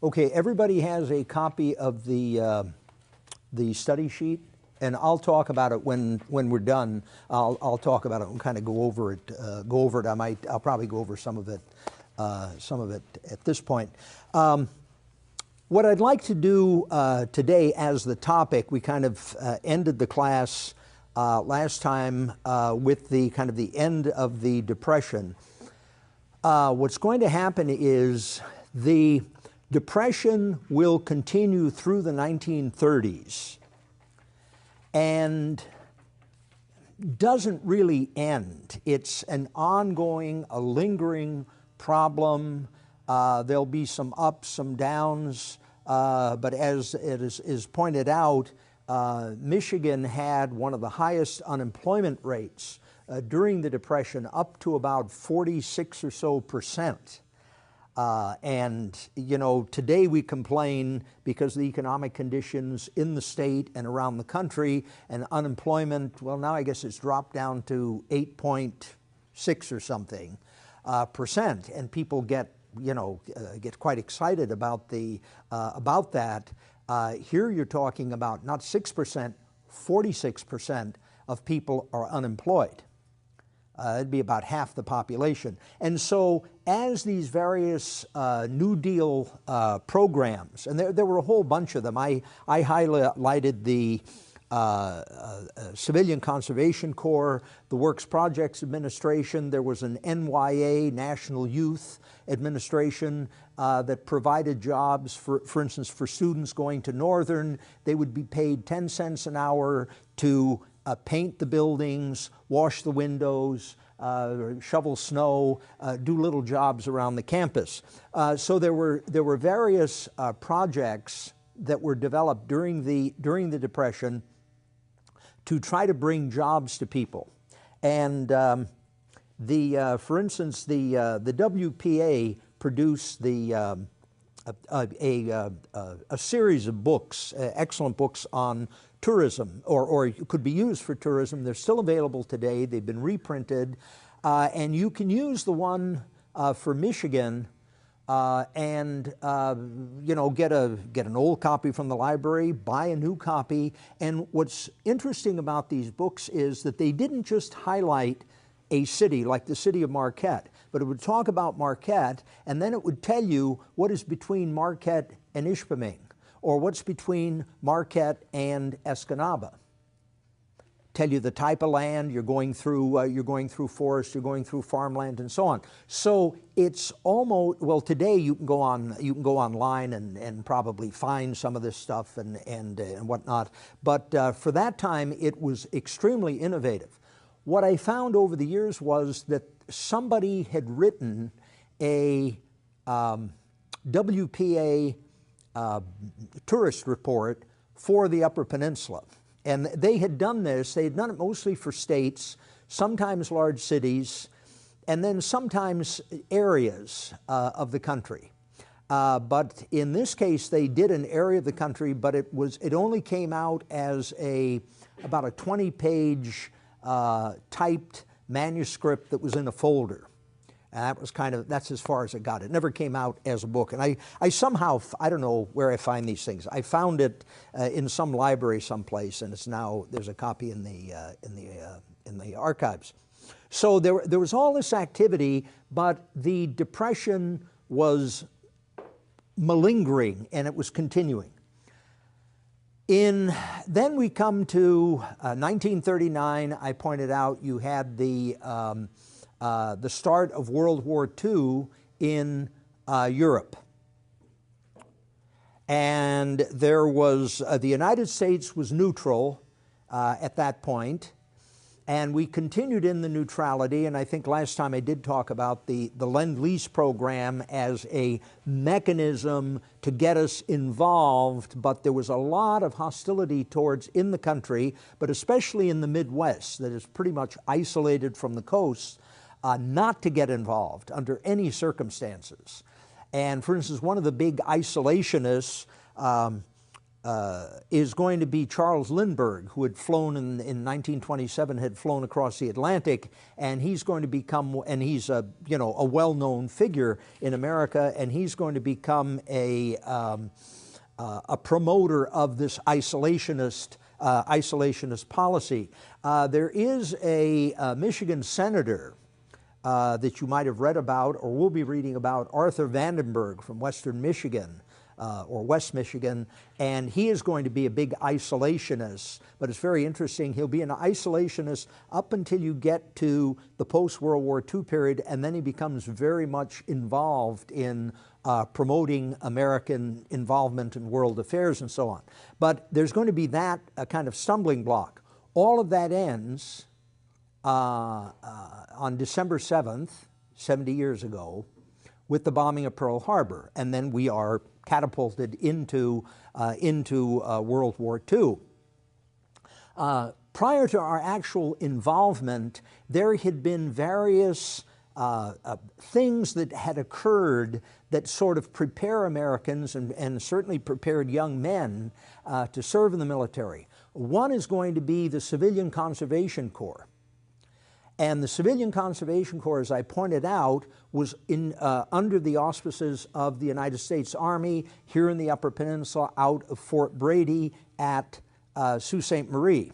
Okay, everybody has a copy of the study sheet, and I'll talk about it when we're done. I'll talk about it and kind of go over it. I'll probably go over some of it at this point. What I'd like to do today as the topic, we kind of ended the class last time with the kind of the end of the Depression. What's going to happen is the Depression will continue through the 1930s and doesn't really end. It's an ongoing, a lingering problem. There'll be some ups, some downs, but as it is pointed out, Michigan had one of the highest unemployment rates during the Depression, up to about 46 or so percent. And, you know, today we complain because of the economic conditions in the state and around the country, and unemployment, well, now I guess it's dropped down to 8.6 or something percent, and people get, you know, get quite excited about that. Here you're talking about not 6%, 46% of people are unemployed. It'd be about half the population. And so as these various New Deal programs, and there were a whole bunch of them, I highlighted the Civilian Conservation Corps, the Works Projects Administration. There was an NYA, National Youth Administration, that provided jobs, for instance, for students going to Northern. They would be paid 10 cents an hour to paint the buildings, wash the windows, shovel snow, do little jobs around the campus. So there were various projects that were developed during the Depression to try to bring jobs to people. And for instance, the WPA produced a series of books, excellent books on tourism, or could be used for tourism. They're still available today. They've been reprinted, and you can use the one for Michigan and you know, get an old copy from the library, buy a new copy. And what's interesting about these books is that they didn't just highlight a city like the city of Marquette, but it would talk about Marquette, and then it would tell you what is between Marquette and Ishpeming, or what's between Marquette and Escanaba. Tell you the type of land you're going through forest, you're going through farmland, and so on. So it's almost, well, today you can go online and probably find some of this stuff and whatnot. But for that time, it was extremely innovative. What I found over the years was that somebody had written a WPA tourist report for the Upper Peninsula. And they had done this, they had done it mostly for states, sometimes large cities, and then sometimes areas of the country. But in this case, they did an area of the country, but it only came out as about a 20-page typed manuscript that was in a folder. And that's as far as it got. It never came out as a book. And I somehow, I don't know where I find these things. I found it in some library someplace, and there's a copy in the archives. So there was all this activity, but the Depression was malingering, and it was continuing. Then we come to 1939. I pointed out you had the start of World War II in Europe. And there was, the United States was neutral at that point, and we continued in the neutrality, and I think last time I did talk about the Lend-Lease program as a mechanism to get us involved, but there was a lot of hostility towards in the country, but especially in the Midwest, that is pretty much isolated from the coast, not to get involved under any circumstances. And for instance, one of the big isolationists is going to be Charles Lindbergh, who had flown in 1927, had flown across the Atlantic, and he's going to become, and he's a well-known figure in America, and he's going to become a promoter of this isolationist policy. There is a Michigan senator that you might have read about or will be reading about, Arthur Vandenberg from Western Michigan, or West Michigan, and he is going to be a big isolationist. But it's very interesting. He'll be an isolationist up until you get to the post-World War II period, and then he becomes very much involved in promoting American involvement in world affairs and so on. But there's going to be that kind of stumbling block. All of that ends on December 7th, 70 years ago, with the bombing of Pearl Harbor, and then we are catapulted into World War II. Prior to our actual involvement, there had been various things that had occurred that sort of prepare Americans and certainly prepared young men to serve in the military. One is going to be the Civilian Conservation Corps. And the Civilian Conservation Corps, as I pointed out, was under the auspices of the United States Army here in the Upper Peninsula out of Fort Brady at Sault Ste. Marie.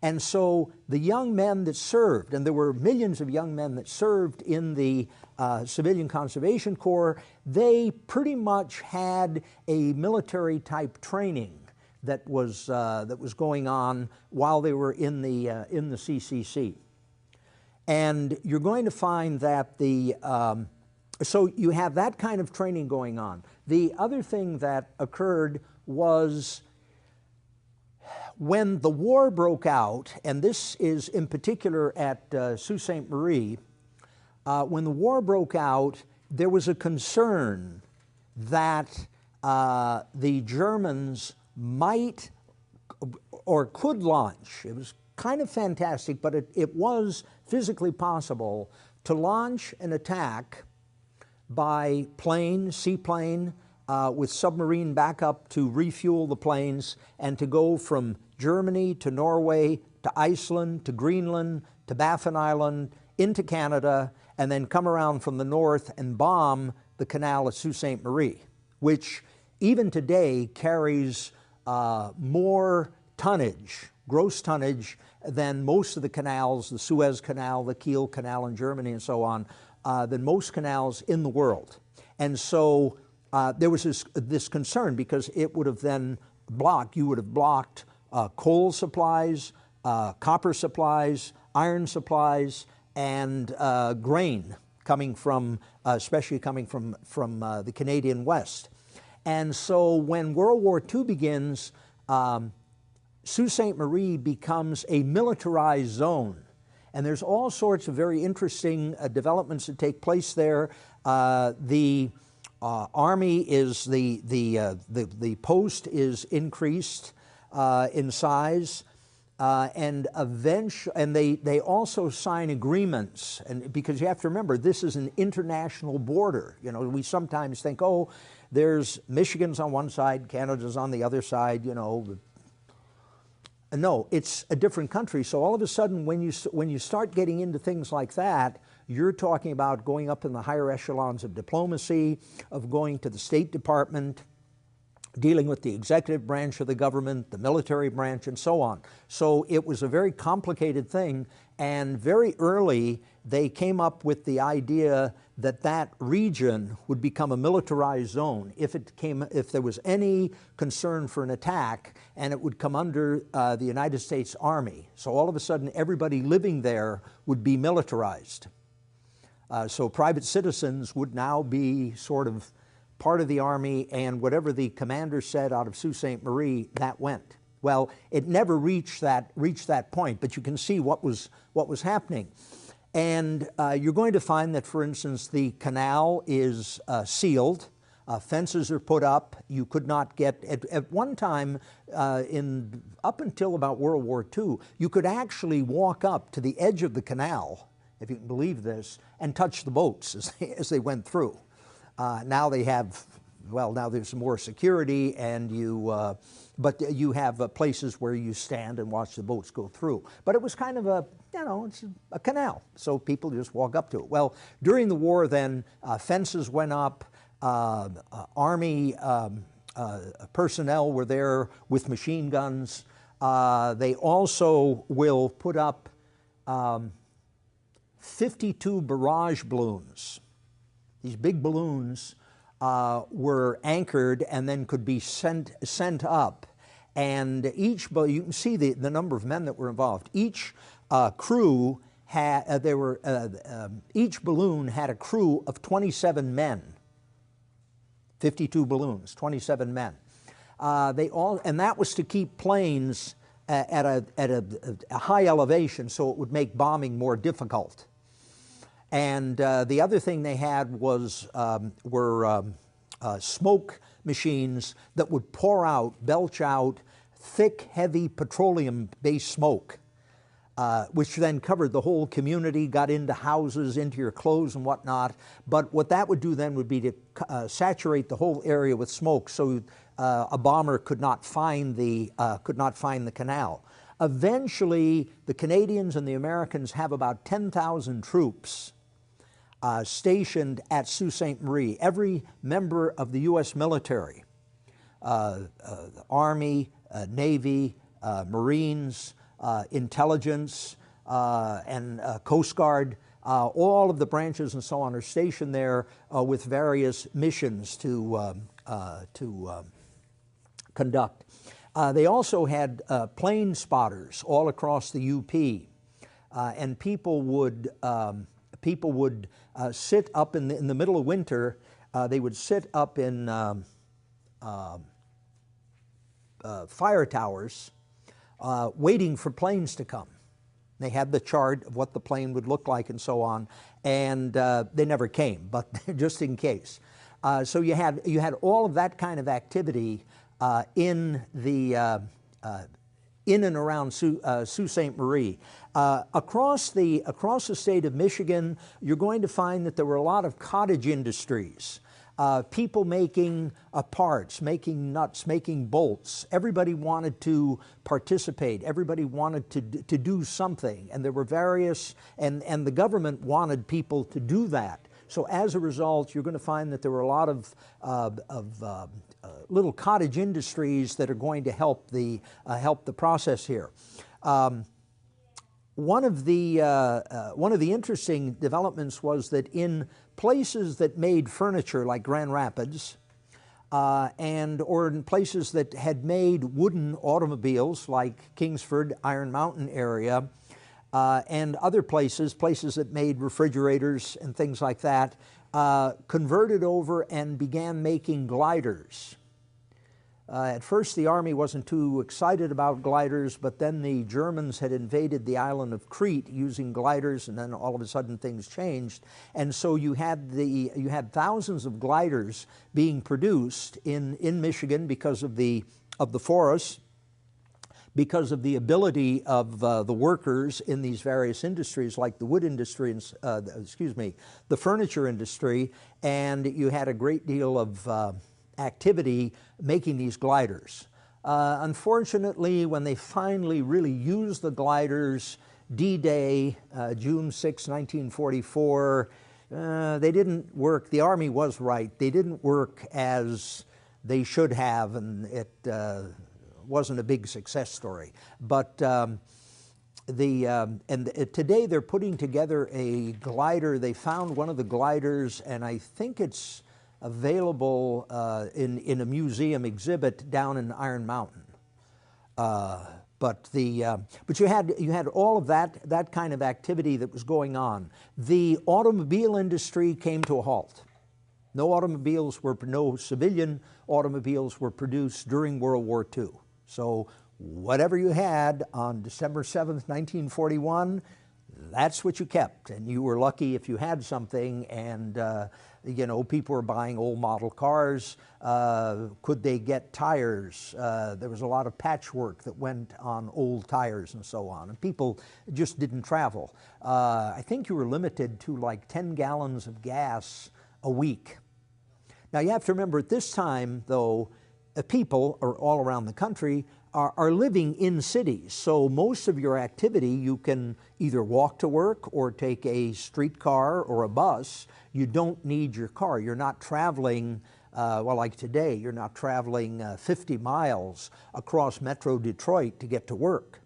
And so the young men that served, and there were millions of young men that served in the Civilian Conservation Corps, they pretty much had a military-type training that was going on while they were in the CCC. And you're going to find that so you have that kind of training going on. The other thing that occurred was when the war broke out, and this is in particular at Sault Ste. Marie, when the war broke out, there was a concern that the Germans might or could launch. It was kind of fantastic, but it was physically possible to launch an attack by plane, seaplane, with submarine backup to refuel the planes and to go from Germany to Norway to Iceland to Greenland to Baffin Island into Canada, and then come around from the north and bomb the canal at Sault Ste. Marie, which even today carries more tonnage, gross tonnage, than most of the canals, the Suez Canal, the Kiel Canal in Germany and so on, than most canals in the world. And so there was this concern because it would have then you would have blocked coal supplies, copper supplies, iron supplies, and grain coming from, especially coming from the Canadian West. And so when World War II begins, Sault Ste. Marie becomes a militarized zone. And there's all sorts of very interesting developments that take place there. The Army is, the post is increased in size. And they also sign agreements, and because you have to remember, this is an international border. You know, we sometimes think, oh, there's Michigan's on one side, Canada's on the other side, you know. No, it's a different country. So all of a sudden, when you start getting into things like that, you're talking about going up in the higher echelons of diplomacy, of going to the State Department, dealing with the executive branch of the government, the military branch, and so on. So it was a very complicated thing, and very early they came up with the idea that that region would become a militarized zone if there was any concern for an attack, and it would come under the United States Army. So all of a sudden everybody living there would be militarized. So private citizens would now be sort of part of the Army, and whatever the commander said out of Sault Ste. Marie, that went. Well, it never reached that point, but you can see what was happening. And you're going to find that, for instance, the canal is sealed, fences are put up. You could not get, at one time, up until about World War II, you could actually walk up to the edge of the canal, if you can believe this, and touch the boats as they went through. Now they have well, now there's more security, and but you have places where you stand and watch the boats go through. But it was kind of a, it's a canal, so people just walk up to it. Well, during the war then, fences went up, Army personnel were there with machine guns. They also will put up 52 barrage balloons. These big balloons were anchored and then could be sent up. And you can see the number of men that were involved. Each crew had, each balloon had a crew of 27 men. 52 balloons, 27 men. And that was to keep planes at a high elevation, so it would make bombing more difficult. And the other thing they had were smoke machines that would belch out thick, heavy petroleum-based smoke, which then covered the whole community, got into houses, into your clothes and whatnot. But what that would do then would be to saturate the whole area with smoke, so a bomber could not find the canal. Eventually, the Canadians and the Americans have about 10,000 troops stationed at Sault Ste. Marie. Every member of the U.S. military, Army, Navy, Marines, intelligence, and Coast Guard, all of the branches and so on are stationed there with various missions to conduct. They also had plane spotters all across the UP, and people would sit up in the middle of winter. They would sit up in fire towers waiting for planes to come. They had the chart of what the plane would look like and so on, and they never came, but just in case. So you had all of that kind of activity in and around Sault Ste. Marie. Across the state of Michigan, you're going to find that there were a lot of cottage industries. People making parts, making nuts, making bolts. Everybody wanted to participate. Everybody wanted to do something. And there were various, and the government wanted people to do that. So as a result, you're going to find that there were a lot of little cottage industries that are going to help the process here. One of the interesting developments was that in places that made furniture, like Grand Rapids, or in places that had made wooden automobiles, like Kingsford, Iron Mountain area, and other places that made refrigerators and things like that, converted over and began making gliders. At first, the Army wasn't too excited about gliders, but then the Germans had invaded the island of Crete using gliders, and then all of a sudden things changed. And so you had thousands of gliders being produced in Michigan because of the forests, because of the ability of the workers in these various industries, like the wood industry, and the furniture industry, and you had a great deal of activity making these gliders. Unfortunately, when they finally really used the gliders, D-Day, June 6, 1944, they didn't work. The Army was right. They didn't work as they should have, and it wasn't a big success story. But today they're putting together a glider. They found one of the gliders, and I think it's available in a museum exhibit down in Iron Mountain. But you had all of that kind of activity that was going on. The automobile industry came to a halt. No civilian automobiles were produced during World War II. So whatever you had on December 7th, 1941, that's what you kept, and you were lucky if you had something. And people were buying old model cars. Could they get tires? There was a lot of patchwork that went on old tires and so on, and people just didn't travel. I think you were limited to like 10 gallons of gas a week. Now you have to remember at this time, though, people are all around the country are living in cities. So most of your activity, you can either walk to work or take a streetcar or a bus. You don't need your car. You're not traveling, well, like today, you're not traveling 50 miles across Metro Detroit to get to work.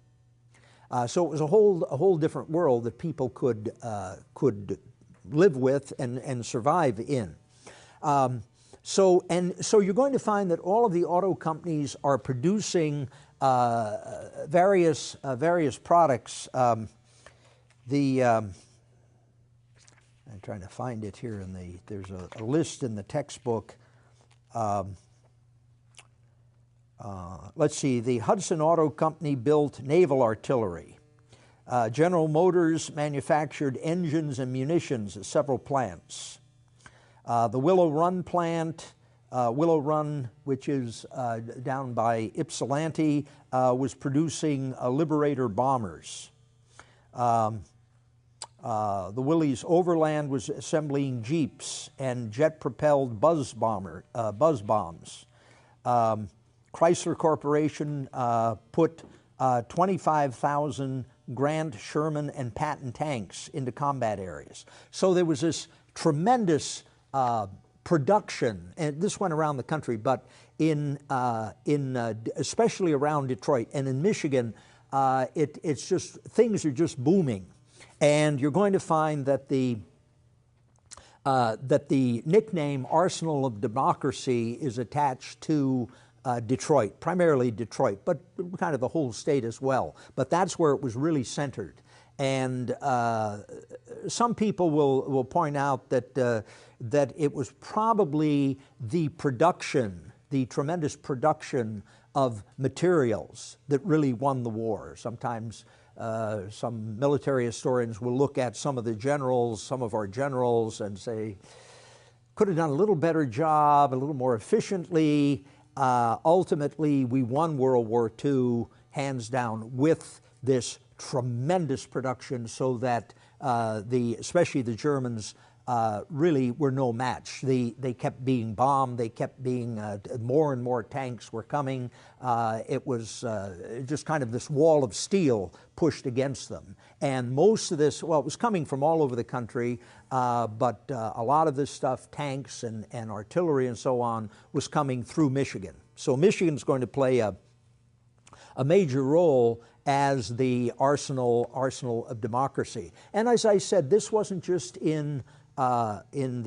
So it was a whole different world that people could live with and survive in. So you're going to find that all of the auto companies are producing various products. I'm trying to find it here there's a list in the textbook. Let's see, the Hudson Auto Company built naval artillery. General Motors manufactured engines and munitions at several plants. The Willow Run plant, Willow Run, which is down by Ypsilanti, was producing Liberator bombers. The Willys Overland was assembling Jeeps and jet-propelled buzz bombs. Chrysler Corporation put 25,000 Grant, Sherman, and Patton tanks into combat areas. So there was this tremendous production, and this went around the country, but especially around Detroit and in Michigan, it's just, things are just booming. And you're going to find that the nickname Arsenal of Democracy is attached to Detroit, primarily Detroit, but kind of the whole state as well. But that's where it was really centered. And some people will point out that it was probably the production, the tremendous production of materials that really won the war. Sometimes some military historians will look at some of our generals, and say, could have done a little better job, a little more efficiently. Ultimately, we won World War II, hands down, with this tremendous production, so that especially the Germans really were no match. They kept being bombed. They kept being, more and more tanks were coming. It was just kind of this wall of steel pushed against them. And most of this, well, it was coming from all over the country, but a lot of this stuff, tanks and artillery and so on, was coming through Michigan. So Michigan's going to play a major role as the arsenal of democracy. And as I said, this wasn't just in the